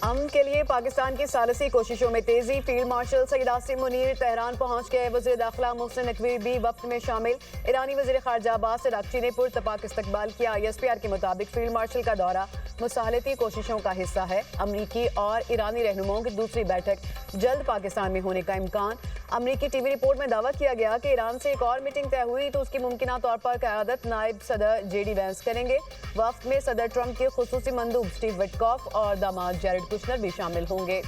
अमन के लिए पाकिस्तान की सालसी कोशिशों में तेजी। Field marshal Saeed Asim Munir Tehran पहुंच गए। वज़ीर दाखिला मोहसिन नकवी भी वक्त में शामिल। ईरानी वज़ीर ख़ारजा अब्बास अराग़ची ने पुरतपाक इस्तकबाल किया। ISPR के मुताबिक फील्ड मार्शल का दौरा मुसाहलती कोशिशों का हिस्सा है। अमरीकी और ईरानी रहनुमाओं की दूसरी बैठक जल्द पाकिस्तान में होने का इम्कान। अमरीकी TV रिपोर्ट में दावा किया गया कि ईरान से एक और मीटिंग तय हुई तो उसकी मुमकिना तौर पर क़यादत नायब सदर JD वैंस करेंगे। वक्त में सदर ट्रंप के खुसूसी मंदूब स्टीव विटकॉफ और दामाद जैरेड कुशनर भी शामिल होंगे।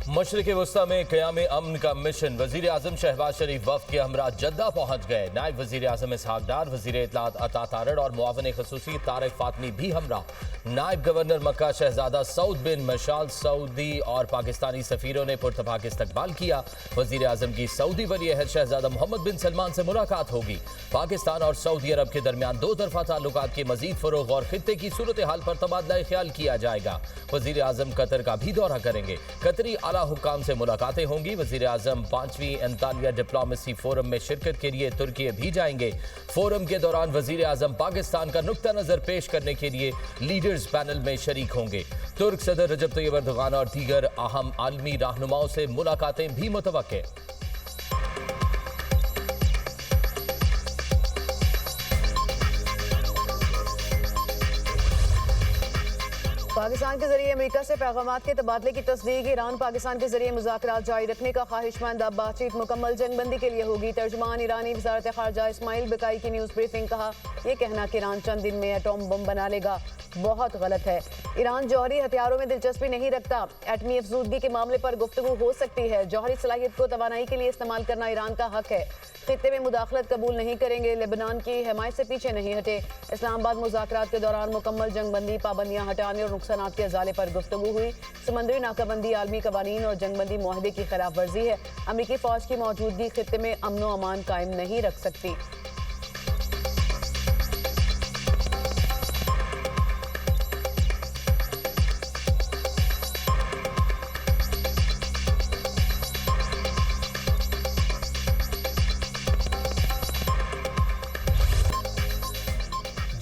मशरिक़ वस्ता में क़याम अमन का मिशन। वज़ीर आज़म शहबाज शरीफ वफ़द के हमरा जद्दा पहुँच गए। नायब वज़ीर आज़म इसहाक़ डार, वज़ीर इत्तलात अता तारड़ और मुआविन ख़ुसूसी तारिक फ़ातमी भी हमरा। नायब गवर्नर मक्का शहजादा सऊद बिन मशाल सऊदी और पाकिस्तानी सफ़ीरों ने पुरतपाक इस्तकबाल किया। वज़ीर आज़म की सऊदी वली अहद शहजादा मोहम्मद बिन सलमान से मुलाकात होगी। पाकिस्तान और सऊदी अरब के दरमियान दो तरफ़ा ताल्लुकात की मज़ीद फ़रोग़ और ख़ित्ते की सूरत हाल पर तबादला ख्याल किया जाएगा। वज़ीर आज़म कतर का भी दौरा करेंगे। कतरी आला हुक्काम से मुलाकातें होंगी। वज़ीर आज़म 5वीं अंतालिया डिप्लोमेसी फोरम में शिरकत के लिए तुर्की भी जाएंगे। फोरम के दौरान वज़ीर आज़म पाकिस्तान का नुक्ता नज़र पेश करने के लिए लीडर्स पैनल में शरीक होंगे। तुर्क सदर रजब तैयब एर्दोगान और दीगर अहम आलमी रहनुमाओं से मुलाकातें भी मुतवक्के। पाकिस्तान के जरिए अमेरिका से पैगामात के तबादले की तस्दीक। ईरान पाकिस्तान के जरिए मुज़ाकरात जारी रखने का ख्वाहिशमंद। अब बातचीत मुकम्मल जंगबंदी के लिए होगी। तर्जुमान ईरानी वज़ारत ख़ारजा इस्माइल बकाई की न्यूज़ ब्रीफिंग। कहा, यह कहना कि ईरान चंद दिन में एटॉम बम बना लेगा बहुत गलत है। ईरान जौहरी हथियारों में दिलचस्पी नहीं रखता। एटमी अफजूदगी के मामले पर गुफ्तगू हो सकती है। जौहरी सलाहियत को तवानाई के लिए इस्तेमाल करना ईरान का हक है। खित्ते में मुदाखलत कबूल नहीं करेंगे। लेबनान की हिमायत से पीछे नहीं हटे। इस्लामाबाद मुज़ाकरात के दौरान मुकम्मल जंगबंदी, पाबंदियां हटाने और नुकसानात के अजाले पर गुफ्तगू हुई। समंदरी नाकाबंदी आलमी कवानीन और जंगबंदी मुआहदे की खिलाफ वर्जी है। अमरीकी फौज की मौजूदगी खित्ते में अमन व अमान कायम नहीं रख सकती।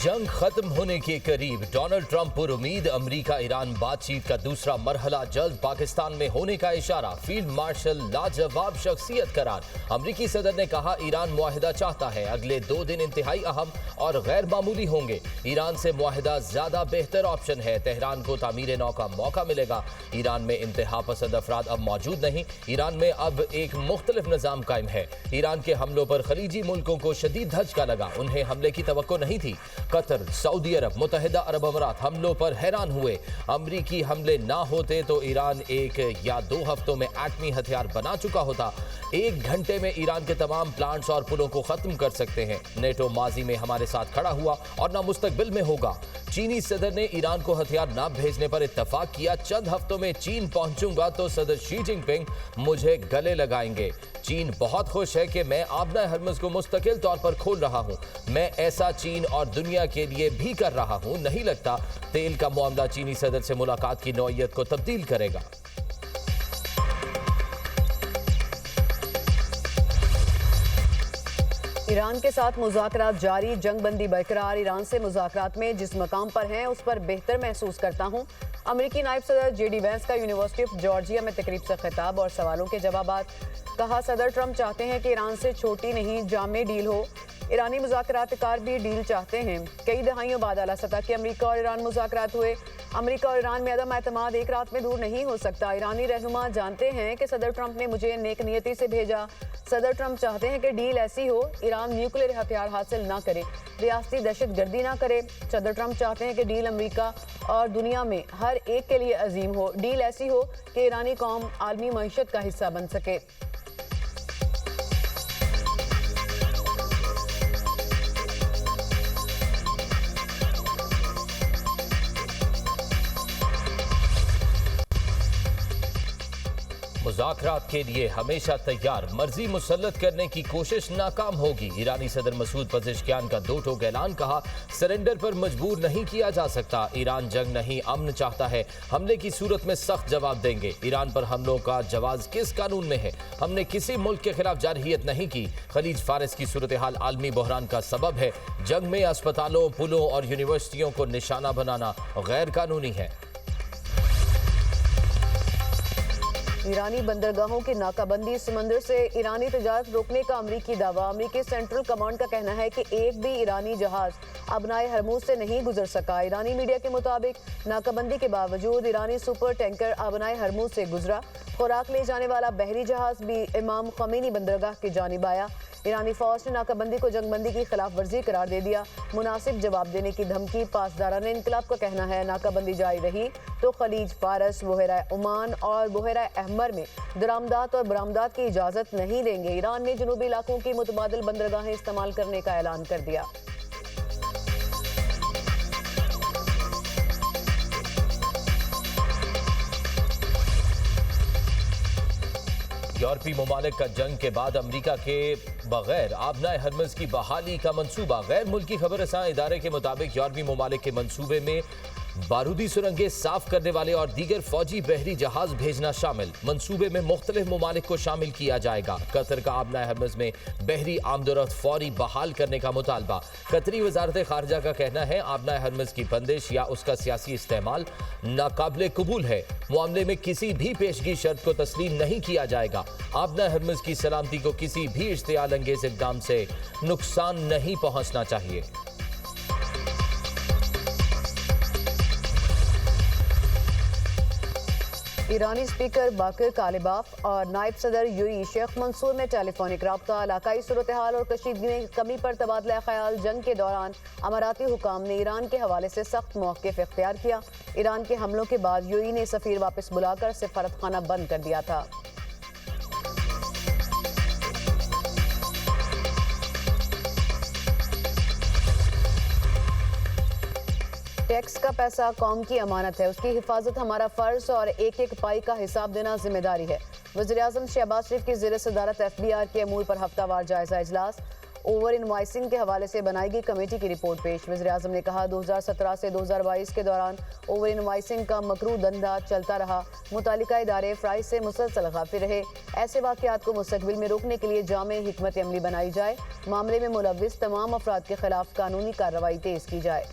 जंग खत्म होने के करीब। डोनाल्ड ट्रंप पर उम्मीद। अमरीका ईरान बातचीत का दूसरा मरहला जल्द पाकिस्तान में होने का इशारा। फील्ड मार्शल लाजवाब शख्सियत करार। अमरीकी सदर ने कहा, ईरान मुआहिदा चाहता है। अगले 2 दिन इंतहाई अहम और गैर मामूली होंगे। ईरान से मुआहिदा ज्यादा बेहतर ऑप्शन है। तेहरान को तामीर नौ का मौका मिलेगा। ईरान में इंतहा पसंद अफराद अब मौजूद नहीं। ईरान में अब एक मुख्तलिफ निज़ाम कायम है। ईरान के हमलों पर खलीजी मुल्कों को शदीद धचका लगा। उन्हें हमले की तवक्को नहीं थी। कतर, सऊदी अरब, मुत्तहिदा अरब अमारात हमलों पर हैरान हुए। अमरीकी हमले ना होते तो ईरान 1 या 2 हफ्तों में एटमी हथियार बना चुका होता। 1 घंटे में ईरान के तमाम प्लांट्स और पुलों को खत्म कर सकते हैं। नेटो माजी में हमारे साथ खड़ा हुआ और ना मुस्तकबिल में होगा। चीनी सदर ने ईरान को हथियार न भेजने पर इत्तफाक किया। चंद हफ्तों में चीन पहुंचूंगा तो सदर शी जिनपिंग मुझे गले लगाएंगे। चीन बहुत खुश है कि मैं आबना हरमुज़ को मुस्तकिल तौर पर खोल रहा हूं। मैं ऐसा चीन और दुनिया के लिए भी कर रहा हूं। नहीं लगता तेल का मामला चीनी सदर से मुलाकात की नौइयत को तब्दील करेगा। ईरान के साथ मुज़ाकरात जारी, जंगबंदी बरकरार। ईरान से मुज़ाकरात में जिस मकाम पर हैं उस पर बेहतर महसूस करता हूँ। अमरीकी नायब सदर JD वैंस का यूनिवर्सिटी ऑफ जॉर्जिया में तकरीब से खिताब और सवालों के जवाबात। कहा, सदर ट्रंप चाहते हैं कि ईरान से छोटी नहीं जामे डील हो। ईरानी मुज़ाकरातकार भी डील चाहते हैं। कई दहाइयों बाद आला सतह के अमरीका और ईरान मुज़ाकरात हुए। अमरीका और ईरान में अदम एतमाद एक रात में दूर नहीं हो सकता। ईरानी रहनुमा जानते हैं कि सदर ट्रंप ने मुझे नेक नियति से भेजा। सदर ट्रंप चाहते हैं कि डील ऐसी हो, ईरान न्यूक्लियर हथियार हासिल ना करे, रियासती दहशतगर्दी ना करे। सदर ट्रंप चाहते हैं कि डील अमरीका और दुनिया में हर एक के लिए अजीम हो। डील ऐसी हो कि ईरानी कौम आलमी मईशत का हिस्सा बन सके। मुज़ाकरात के लिए हमेशा तैयार, मर्जी मुसल्लत करने की कोशिश नाकाम होगी। ईरानी सदर मसूद पज़ेश्कियान का दो टोक ऐलान, कहा सरेंडर पर मजबूर नहीं किया जा सकता। ईरान जंग नहीं अमन चाहता है, हमले की सूरत में सख्त जवाब देंगे। ईरान पर हमलों का जवाज किस कानून में है? हमने किसी मुल्क के खिलाफ जारहियत नहीं की। खलीज फारिस की सूरत हाल आलमी बहरान का सबब है। जंग में अस्पतालों, पुलों और यूनिवर्सिटियों को निशाना बनाना गैर कानूनी है। ईरानी बंदरगाहों की नाकाबंदी, समंदर से ईरानी तजारत रोकने का अमरीकी दावा। अमरीकी सेंट्रल कमांड का कहना है कि एक भी ईरानी जहाज अबनाए हरमूज से नहीं गुजर सका। ईरानी मीडिया के मुताबिक नाकाबंदी के बावजूद ईरानी सुपर टैंकर अबनाए हरमूज से गुजरा। खुराक ले जाने वाला बहरी जहाज भी इमाम खमीनी बंदरगाह की जानिब आया। ईरानी फौज ने नाकाबंदी को जंगबंदी की खिलाफ वर्जी करार दे दिया। मुनासिब जवाब देने की धमकी। पासदारान इनकलाब का कहना है नाकाबंदी जारी रही तो खलीज फारस, बहरा ओमान और बहरा अहमर में दरामदात और बरामदात की इजाज़त नहीं देंगे। ईरान ने जनूबी इलाकों की मुतबादिल बंदरगाहें इस्तेमाल करने का ऐलान कर दिया। यूरोपीय ममालिक का जंग के बाद अमरीका के बगैर आबनाए हरमज की बहाली का मंसूबा। गैर मुल्की खबर रसां इदारे के मुताबिक यूरोपीय ममालिक के मंसूबे में बारूदी सुरंगें साफ करने वाले और दीगर फौजी बहरी जहाज भेजना शामिल। मंसूबे में मुख्तलिफ ममालिक को शामिल किया जाएगा। कतर का आबनाए हरमज में बहरी आमदोरफ्त फौरी बहाल करने का मुतालबा। कतरी वजारत खारजा का कहना है आबनाए हरमज की बंदिश या उसका सियासी इस्तेमाल नाकाबिले कबूल है। मामले में किसी भी पेशगी शर्त को तस्लीम नहीं किया जाएगा। आबनाए हरमज की सलामती को किसी भी इश्तियाल अंगेज इक़दाम से नुकसान नहीं पहुंचना चाहिए। ईरानी स्पीकर बाकर कालिबाफ और नायब सदर यूई शेख मंसूर में टेलीफोनिक रब्ता। इलाकाई सूरत हाल और कशीदगी में कमी पर तबादला ख्याल। जंग के दौरान अमाराती हुकाम ने ईरान के हवाले से सख्त मौक़िफ़ इख्तियार किया। ईरान के हमलों के बाद यूई ने सफ़ीर वापस बुलाकर सफारतखाना बंद कर दिया था। टैक्स का पैसा कौम की अमानत है, उसकी हिफाजत हमारा फ़र्ज और एक एक पाई का हिसाब देना जिम्मेदारी है। वज़ीर-ए-आज़म शहबाज शरीफ की ज़ेर सदारत FBR के अमूर पर हफ्तावार जायजा इजलास। ओवर इनवाइसिंग के हवाले से बनाई गई कमेटी की रिपोर्ट पेश। वज़ीर-ए-आज़म ने कहा 2017 से 2022 के दौरान ओवर इनवाइसिंग का मकरू धंधा चलता रहा। मुतालिका इदारे फ्राइज से मुसलसल गाफिल रहे। ऐसे वाक़यात को मुस्तक़बिल में रोकने के लिए जामे हिकमत अमली बनाई जाए। मामले में मुलव्विस तमाम अफराद के खिलाफ कानूनी कार्रवाई तेज़ की जाए।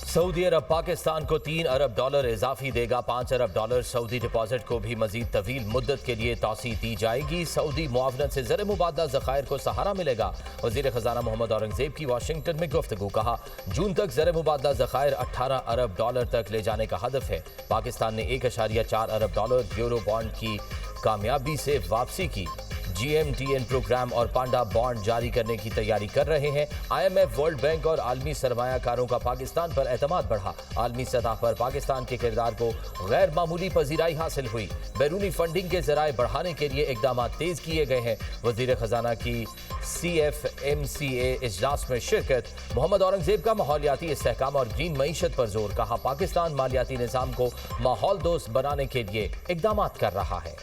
सऊदी अरब पाकिस्तान को $3 अरब इजाफी देगा। $5 अरब सऊदी डिपॉजिट को भी मजीद तवील मुद्दत के लिए तौसी दी जाएगी। सऊदी मुआवनत से ज़र मुबादला ज़खायर को सहारा मिलेगा। वज़ीर ख़जाना मोहम्मद औरंगज़ेब की वाशिंगटन में गुफ्तगू। कहा जून तक ज़र मुबादला ज़खायर $18 अरब तक ले जाने का हदफ है। पाकिस्तान ने $1.4 अरब यूरो बॉन्ड की कामयाबी से वापसी की। GMTN प्रोग्राम और पांडा बॉन्ड जारी करने की तैयारी कर रहे हैं। IMF, वर्ल्ड बैंक और आलमी सरमायाकारों का पाकिस्तान पर एतमाद बढ़ा। आलमी सतह पर पाकिस्तान के किरदार को गैर मामूली पजीराई हासिल हुई। बैरूनी फंडिंग के जराए बढ़ाने के लिए इकदाम तेज किए गए हैं। वजीर खजाना की CFMCA इजलास में शिरकत। मोहम्मद औरंगजेब का माहौलियाती इस्तेहकाम और ग्रीन मईशत पर जोर। कहा पाकिस्तान मालियाती निज़ाम को माहौल दोस्त बनाने के लिए इकदाम कर रहा है।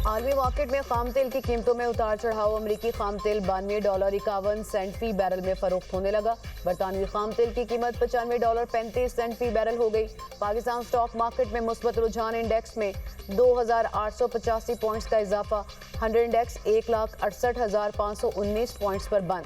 आलमी मार्केट में खाम तेल की कीमतों में उतार चढ़ाव। अमरीकी खाम तेल $92.51 फी बैरल में फरोख्त होने लगा। बरतानवी खाम तेल की कीमत $95.35 फी बैरल हो गई। पाकिस्तान स्टॉक मार्केट में मुस्बत रुझान। इंडेक्स में 2,885 पॉइंट्स का इजाफा। 100 इंडेक्स 1,68,519 पॉइंट्स पर बंद।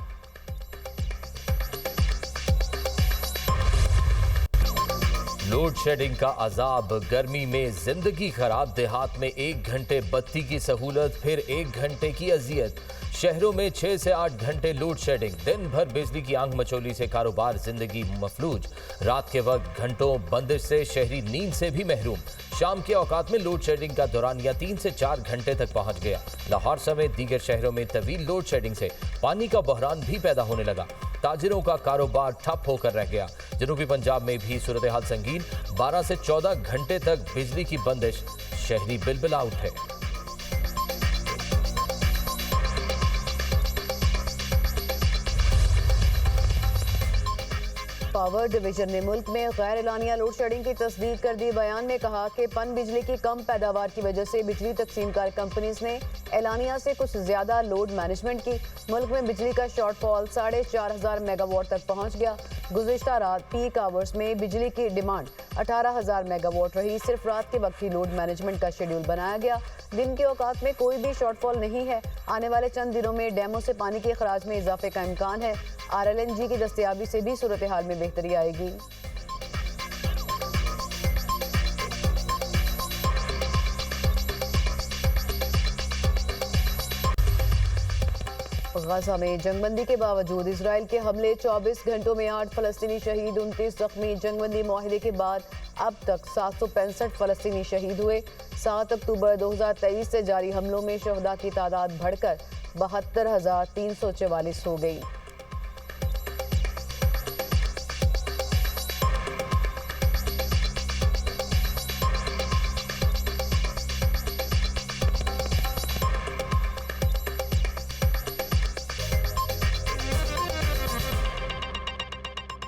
लोड शेडिंग का अजाब, गर्मी में जिंदगी खराब। देहात में 1 घंटे बत्ती की सहूलत, फिर 1 घंटे की अजियत। शहरों में 6 से 8 घंटे लोड शेडिंग। दिन भर बिजली की आंख मचोली से कारोबार, जिंदगी मफलूज। रात के वक्त घंटों बंदिश से शहरी नींद से भी महरूम। शाम के औकात में लोड शेडिंग का दौरानिया 3 से 4 घंटे तक पहुंच गया। लाहौर समेत दीगर शहरों में तवील लोड शेडिंग से पानी का बहरान भी पैदा होने लगा। ताजिरों का कारोबार ठप होकर रह गया। जनूबी पंजाब में भी सूरत हाल संगीन। 12 से 14 घंटे तक बिजली की बंदिश, शहरी बिलबिला उठे। पावर डिवीजन ने मुल्क में गैर एलानिया लोड शेडिंग की तस्दीक कर दी। बयान में कहा कि पन बिजली की कम पैदावार की वजह से बिजली तकसीमकार कंपनीज ने एलानिया से कुछ ज्यादा लोड मैनेजमेंट की। मुल्क में बिजली का शॉर्टफॉल 4,500 मेगावाट तक पहुंच गया। गुज़िश्ता रात पीक आवर्स में बिजली की डिमांड 18,000 मेगावाट रही। सिर्फ रात के वक्त ही लोड मैनेजमेंट का शेड्यूल बनाया गया। दिन के औकात में कोई भी शॉर्टफॉल नहीं है। आने वाले चंद दिनों में डैमों से पानी के अखराज में इजाफे का इम्कान है। RLNG की दस्तयाबी से भी सूरत हाल में बेहतरी आएगी। गजा में जंगबंदी के बावजूद इसराइल के हमले, 24 घंटों में 8 फलस्तीनी शहीद, 29 जख्मी। जंगबंदी माहिदे के बाद अब तक 765 फलस्तीनी शहीद हुए। 7 अक्टूबर 2023 से जारी हमलों में शहदा की तादाद बढ़कर 72,344 हो गई।